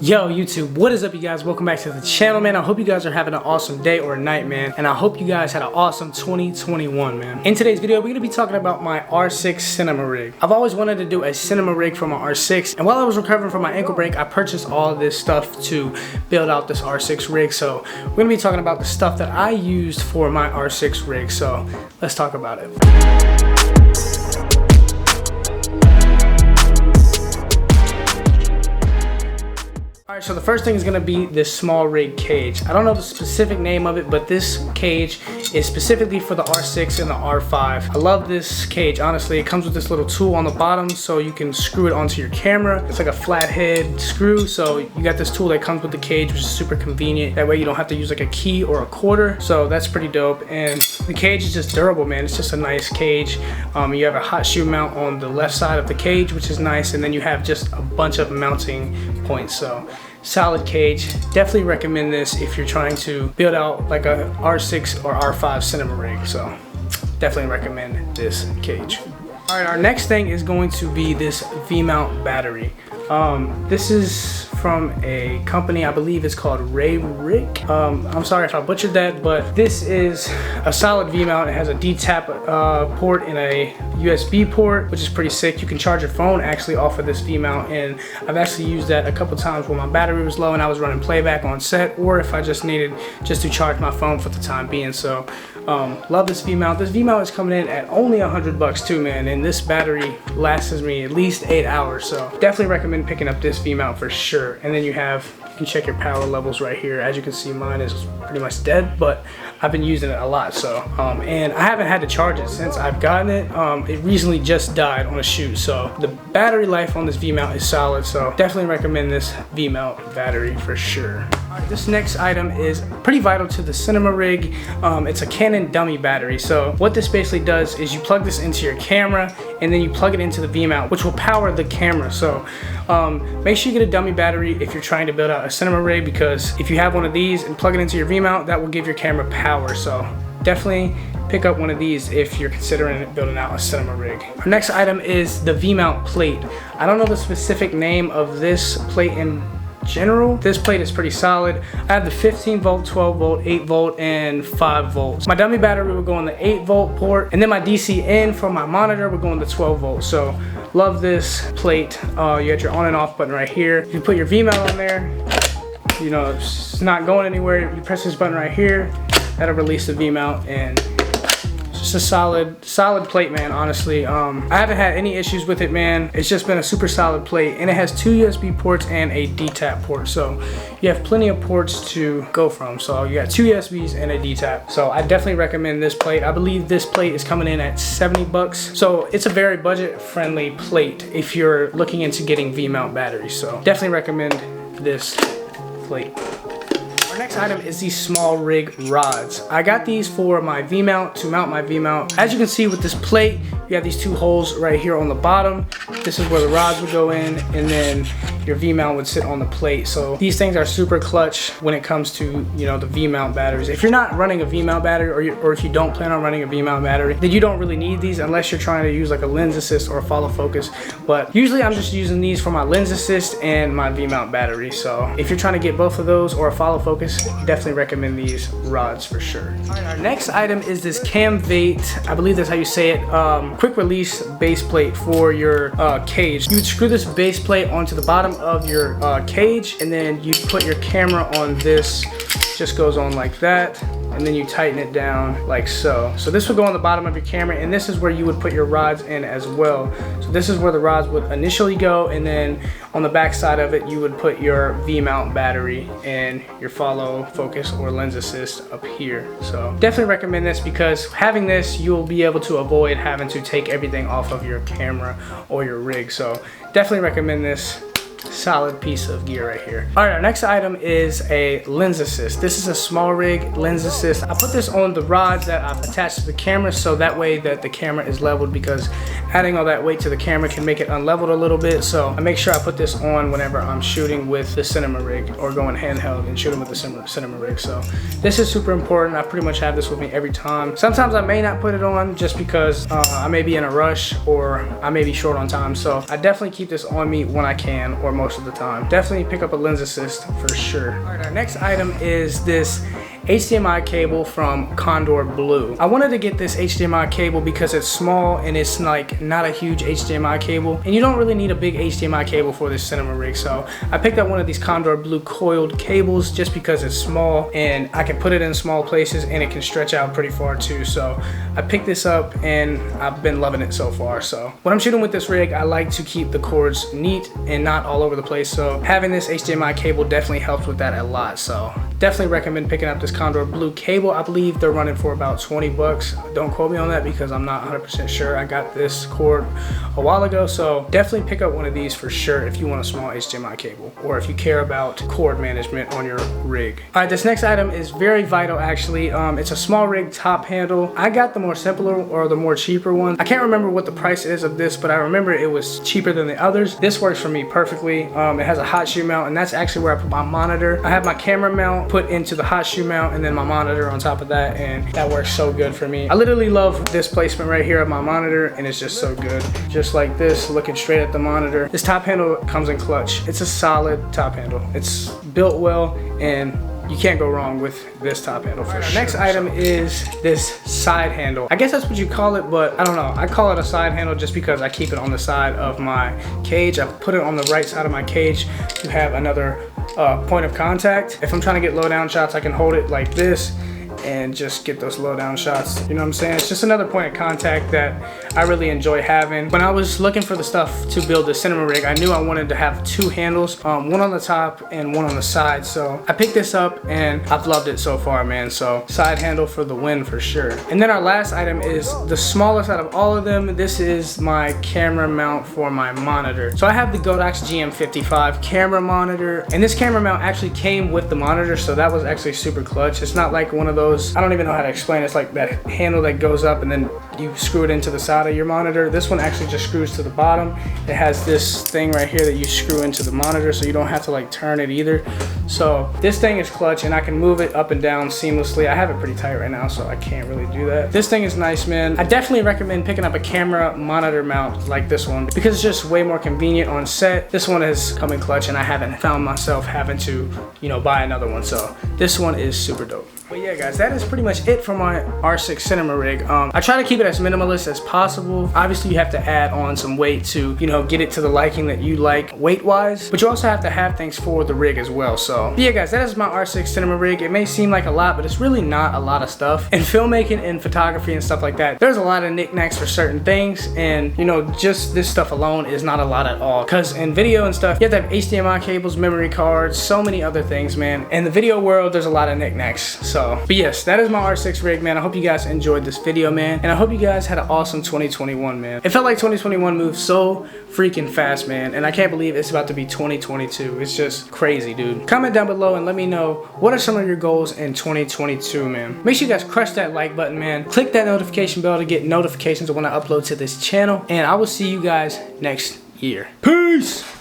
Yo YouTube, what is up you guys? Welcome back to the channel, man. I hope you guys are having an awesome day or night, man, and I hope you guys had an awesome 2021, man. In today's video, we're gonna be talking about my R6 Cinema Rig. I've always wanted to do a cinema rig for my R6, and while I was recovering from my ankle break, I purchased all of this stuff to build out this R6 rig. So we're gonna be talking about the stuff that I used for my R6 rig, so let's talk about it. Alright, so the first thing is going to be this small rig cage. I don't know the specific name of it, but this cage is specifically for the R6 and the R5. I love this cage, honestly. It comes with this little tool on the bottom so you can screw it onto your camera. It's like a flathead screw, so you got this tool that comes with the cage, which is super convenient. That way you don't have to use like a key or a quarter, so that's pretty dope. And the cage is just durable, man. It's just a nice cage. You have a hot shoe mount on the left side of the cage, which is nice, and then you have just a bunch of mounting points. So solid cage. Definitely recommend this if you're trying to build out like a R6 or R5 cinema rig. So definitely recommend this cage. All right, our next thing is going to be this V-mount battery. This is from a company, I believe it's called Rig. I'm sorry if I butchered that, but this is a solid V-mount. It has a D-tap port and a USB port, which is pretty sick. You can charge your phone actually off of this V-mount, and I've actually used that a couple times when my battery was low and I was running playback on set, or if I just needed just to charge my phone for the time being. So love this V-mount. This V-mount is coming in at only $100 too, man, and this battery lasts me at least 8 hours. So definitely recommend picking up this V-mount for sure. And then you can check your power levels right here. As you can see, mine is pretty much dead, but I've been using it a lot. So and I haven't had to charge it since I've gotten it. It recently just died on a shoot, so the battery life on this V-mount is solid. So definitely recommend this V-mount battery for sure. Alright, this next item is pretty vital to the cinema rig. It's a Canon dummy battery. So what this basically does is you plug this into your camera and then you plug it into the V-mount, which will power the camera. So make sure you get a dummy battery if you're trying to build out a cinema rig, because if you have one of these and plug it into your V-mount, that will give your camera power. So definitely pick up one of these if you're considering building out a cinema rig. Our next item is the V-mount plate. I don't know the specific name of this plate in general. This plate is pretty solid. I have the 15 volt, 12 volt, 8 volt, and 5 volts. My dummy battery will go on the 8 volt port, and then my DC in for my monitor will go on the 12 volt. So love this plate. You got your on and off button right here. You put your V-mount on there. You know, it's not going anywhere. You press this button right here. That'll release the V-mount, and it's just a solid plate, man. Honestly, I haven't had any issues with it, man. It's just been a super solid plate, and it has 2 USB ports and a D-tap port, so you have plenty of ports to go from. So you got 2 USBs and a D-tap. So I definitely recommend this plate. I believe this plate is coming in at 70 bucks. So it's a very budget-friendly plate if you're looking into getting V-mount batteries. So definitely recommend this plate. Our next item is these small rig rods. I got these for my V-mount, to mount my V-mount. As you can see with this plate, you have these 2 holes right here on the bottom. This is where the rods would go in, and then your V-mount would sit on the plate. So these things are super clutch when it comes to, you know, the V-mount batteries. If you're not running a V-mount battery, or if you don't plan on running a V-mount battery, then you don't really need these unless you're trying to use like a lens assist or a follow focus. But usually I'm just using these for my lens assist and my V-mount battery. So if you're trying to get both of those or a follow focus, definitely recommend these rods for sure. All right, our next item is this Camvate, I believe that's how you say it, quick release base plate for your cage. You would screw this base plate onto the bottom of your cage, and then you put your camera on this. Just goes on like that, and then you tighten it down like so. So this would go on the bottom of your camera, and this is where you would put your rods in as well. So this is where the rods would initially go, and then on the back side of it you would put your V-mount battery and your follow focus or lens assist up here. So definitely recommend this, because having this you'll be able to avoid having to take everything off of your camera or your rig. So definitely recommend this. Solid piece of gear right here. All right, our next item is a lens assist. This is a small rig lens assist. I put this on the rods that I've attached to the camera, so that way that the camera is leveled, because adding all that weight to the camera can make it unleveled a little bit. So I make sure I put this on whenever I'm shooting with the cinema rig, or going handheld and shooting with the cinema rig. So this is super important. I pretty much have this with me every time. Sometimes I may not put it on just because I may be in a rush or I may be short on time. So I definitely keep this on me when I can, or most of the time. Definitely pick up a lens assist for sure. All right, our next item is this HDMI cable from Condor Blue. I wanted to get this HDMI cable because it's small and it's like not a huge HDMI cable, and you don't really need a big HDMI cable for this cinema rig. So I picked up one of these Condor Blue coiled cables just because it's small and I can put it in small places and it can stretch out pretty far too. So I picked this up and I've been loving it so far. So when I'm shooting with this rig, I like to keep the cords neat and not all over the place. So having this HDMI cable definitely helps with that a lot. So definitely recommend picking up this Condor Blue cable. I believe they're running for about 20 bucks. Don't quote me on that because I'm not 100% sure. I got this cord a while ago, so definitely pick up one of these for sure if you want a small HDMI cable or if you care about cord management on your rig. All right, this next item is very vital actually. It's a small rig top handle. I got the more simpler or the more cheaper one. I can't remember what the price is of this, but I remember it was cheaper than the others. This works for me perfectly. It has a hot shoe mount, and that's actually where I put my monitor. I have my camera mount put into the hot shoe mount and then my monitor on top of that, and that works so good for me. I literally love this placement right here of my monitor, and it's just so good. Just like this, looking straight at the monitor. This top handle comes in clutch. It's a solid top handle. It's built well and you can't go wrong with this top handle for sure. Our next item is this side handle. I guess that's what you call it, but I don't know. I call it a side handle just because I keep it on the side of my cage. I put it on the right side of my cage to have another point of contact. If I'm trying to get low down shots, I can hold it like this and just get those low down shots. You know what I'm saying? It's just another point of contact that I really enjoy having. When I was looking for the stuff to build the cinema rig, I knew I wanted to have two handles, one on the top and one on the side. So I picked this up and I've loved it so far, man. So side handle for the win for sure. And then our last item is the smallest out of all of them. This is my camera mount for my monitor. So I have the Godox GM55 camera monitor, and this camera mount actually came with the monitor, so that was actually super clutch. It's not like one of those, I don't even know how to explain it. It's like that handle that goes up and then you screw it into the side of your monitor. This one actually just screws to the bottom. It has this thing right here that you screw into the monitor, so you don't have to like turn it either. So this thing is clutch and I can move it up and down seamlessly. I have it pretty tight right now, so I can't really do that. This thing is nice, man. I definitely recommend picking up a camera monitor mount like this one because it's just way more convenient on set. This one has come in clutch and I haven't found myself having to, you know, buy another one. So this one is super dope. But yeah, guys, that is pretty much it for my R6 Cinema Rig. I try to keep it as minimalist as possible. Obviously, you have to add on some weight to, you know, get it to the liking that you like weight-wise, but you also have to have things for the rig as well. So yeah, guys, that is my R6 Cinema Rig. It may seem like a lot, but it's really not a lot of stuff. In filmmaking and photography and stuff like that, there's a lot of knickknacks for certain things, and you know, just this stuff alone is not a lot at all. Because in video and stuff, you have to have HDMI cables, memory cards, so many other things, man. In the video world, there's a lot of knickknacks. So, but yes, that is my R6 rig, man. I hope you guys enjoyed this video, man. And I hope you guys had an awesome 2021, man. It felt like 2021 moved so freaking fast, man. And I can't believe it's about to be 2022. It's just crazy, dude. Comment down below and let me know what are some of your goals in 2022, man. Make sure you guys crush that like button, man. Click that notification bell to get notifications when I upload to this channel. And I will see you guys next year. Peace!